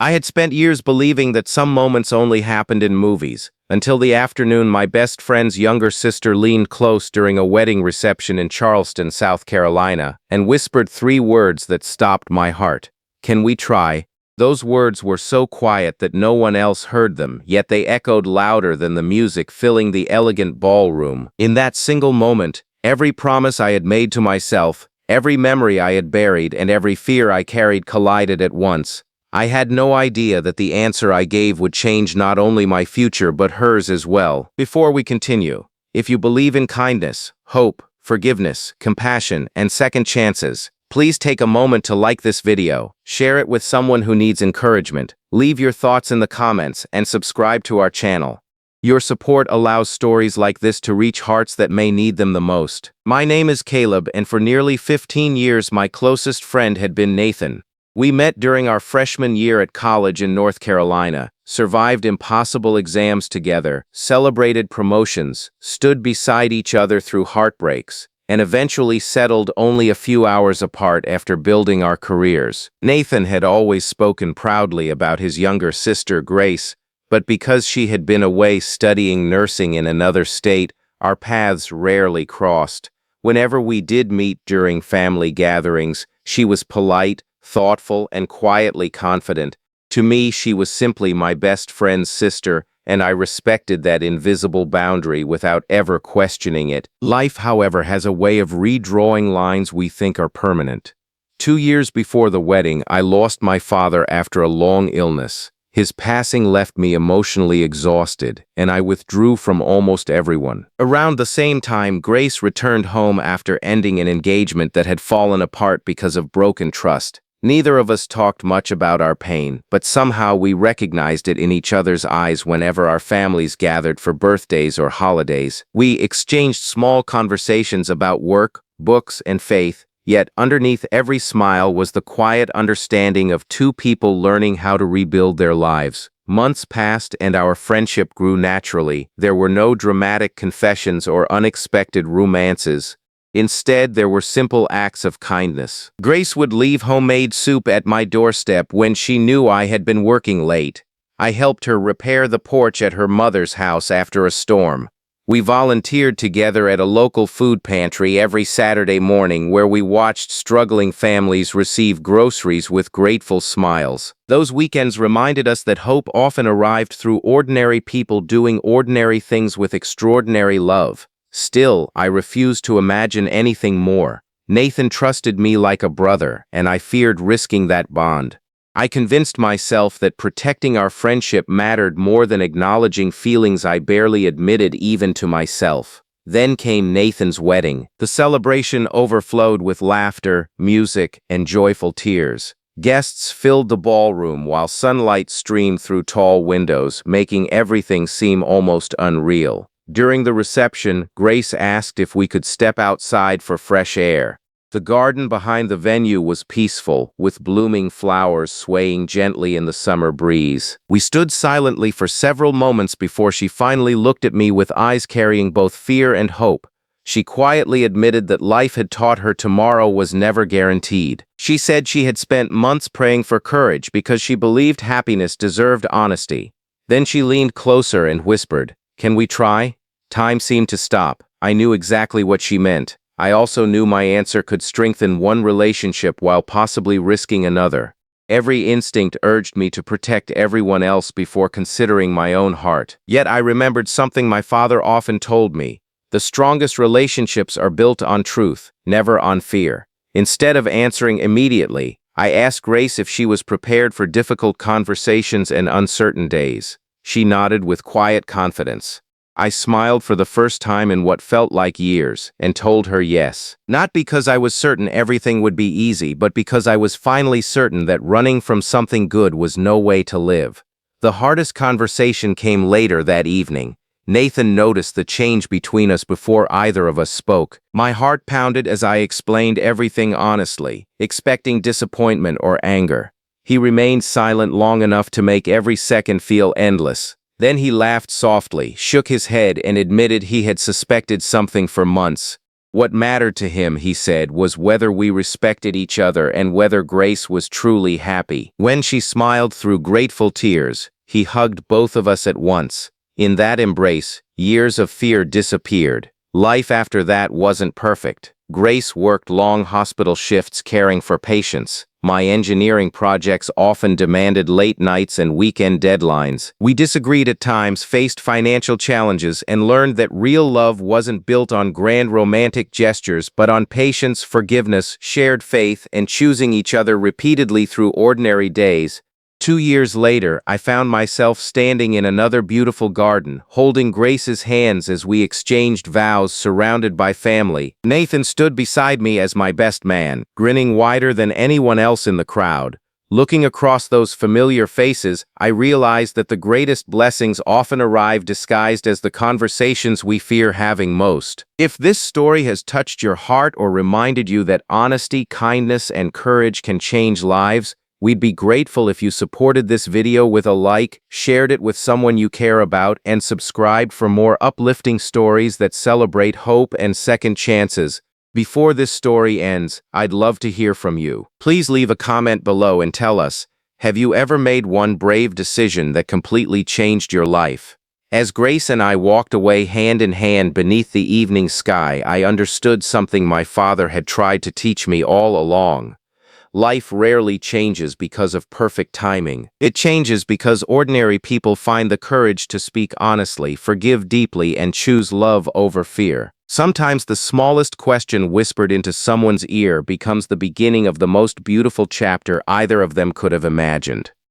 I had spent years believing that some moments only happened in movies, until the afternoon my best friend's younger sister leaned close during a wedding reception in Charleston, South Carolina, and whispered three words that stopped my heart. "Can we try?" Those words were so quiet that no one else heard them, yet they echoed louder than the music filling the elegant ballroom. In that single moment, every promise I had made to myself, every memory I had buried, and every fear I carried collided at once. I had no idea that the answer I gave would change not only my future but hers as well. Before we continue, if you believe in kindness, hope, forgiveness, compassion, and second chances, please take a moment to like this video, share it with someone who needs encouragement, leave your thoughts in the comments, and subscribe to our channel. Your support allows stories like this to reach hearts that may need them the most. My name is Caleb, and for nearly 15 years my closest friend had been Nathan. We met during our freshman year at college in North Carolina, survived impossible exams together, celebrated promotions, stood beside each other through heartbreaks, and eventually settled only a few hours apart after building our careers. Nathan had always spoken proudly about his younger sister, Grace, but because she had been away studying nursing in another state, our paths rarely crossed. Whenever we did meet during family gatherings, she was polite, thoughtful, and quietly confident. To me, she was simply my best friend's sister, and I respected that invisible boundary without ever questioning it. Life, however, has a way of redrawing lines we think are permanent. 2 years before the wedding, I lost my father after a long illness. His passing left me emotionally exhausted, and I withdrew from almost everyone. Around the same time, Grace returned home after ending an engagement that had fallen apart because of broken trust. Neither of us talked much about our pain, but somehow we recognized it in each other's eyes whenever our families gathered for birthdays or holidays. We exchanged small conversations about work, books, and faith, yet underneath every smile was the quiet understanding of two people learning how to rebuild their lives. Months passed and our friendship grew naturally. There were no dramatic confessions or unexpected romances. Instead, there were simple acts of kindness. Grace would leave homemade soup at my doorstep when she knew I had been working late. I helped her repair the porch at her mother's house after a storm. We volunteered together at a local food pantry every Saturday morning where we watched struggling families receive groceries with grateful smiles. Those weekends reminded us that hope often arrived through ordinary people doing ordinary things with extraordinary love. Still, I refused to imagine anything more. Nathan trusted me like a brother, and I feared risking that bond. I convinced myself that protecting our friendship mattered more than acknowledging feelings I barely admitted even to myself. Then came Nathan's wedding. The celebration overflowed with laughter, music, and joyful tears. Guests filled the ballroom while sunlight streamed through tall windows, making everything seem almost unreal. During the reception, Grace asked if we could step outside for fresh air. The garden behind the venue was peaceful, with blooming flowers swaying gently in the summer breeze. We stood silently for several moments before she finally looked at me with eyes carrying both fear and hope. She quietly admitted that life had taught her tomorrow was never guaranteed. She said she had spent months praying for courage because she believed happiness deserved honesty. Then she leaned closer and whispered, "Can we try?" Time seemed to stop. I knew exactly what she meant. I also knew my answer could strengthen one relationship while possibly risking another. Every instinct urged me to protect everyone else before considering my own heart. Yet I remembered something my father often told me. The strongest relationships are built on truth, never on fear. Instead of answering immediately, I asked Grace if she was prepared for difficult conversations and uncertain days. She nodded with quiet confidence. I smiled for the first time in what felt like years, and told her yes. Not because I was certain everything would be easy, but because I was finally certain that running from something good was no way to live. The hardest conversation came later that evening. Nathan noticed the change between us before either of us spoke. My heart pounded as I explained everything honestly, expecting disappointment or anger. He remained silent long enough to make every second feel endless. Then he laughed softly, shook his head, and admitted he had suspected something for months. What mattered to him, he said, was whether we respected each other and whether Grace was truly happy. When she smiled through grateful tears, he hugged both of us at once. In that embrace, years of fear disappeared. Life after that wasn't perfect. Grace worked long hospital shifts caring for patients. My engineering projects often demanded late nights and weekend deadlines. We disagreed at times, faced financial challenges, and learned that real love wasn't built on grand romantic gestures, but on patience, forgiveness, shared faith, and choosing each other repeatedly through ordinary days. 2 years later, I found myself standing in another beautiful garden, holding Grace's hands as we exchanged vows surrounded by family. Nathan stood beside me as my best man, grinning wider than anyone else in the crowd. Looking across those familiar faces, I realized that the greatest blessings often arrive disguised as the conversations we fear having most. If this story has touched your heart or reminded you that honesty, kindness, and courage can change lives, we'd be grateful if you supported this video with a like, shared it with someone you care about, and subscribed for more uplifting stories that celebrate hope and second chances. Before this story ends, I'd love to hear from you. Please leave a comment below and tell us, have you ever made one brave decision that completely changed your life? As Grace and I walked away hand in hand beneath the evening sky, I understood something my father had tried to teach me all along. Life rarely changes because of perfect timing. It changes because ordinary people find the courage to speak honestly, forgive deeply, and choose love over fear. Sometimes the smallest question whispered into someone's ear becomes the beginning of the most beautiful chapter either of them could have imagined.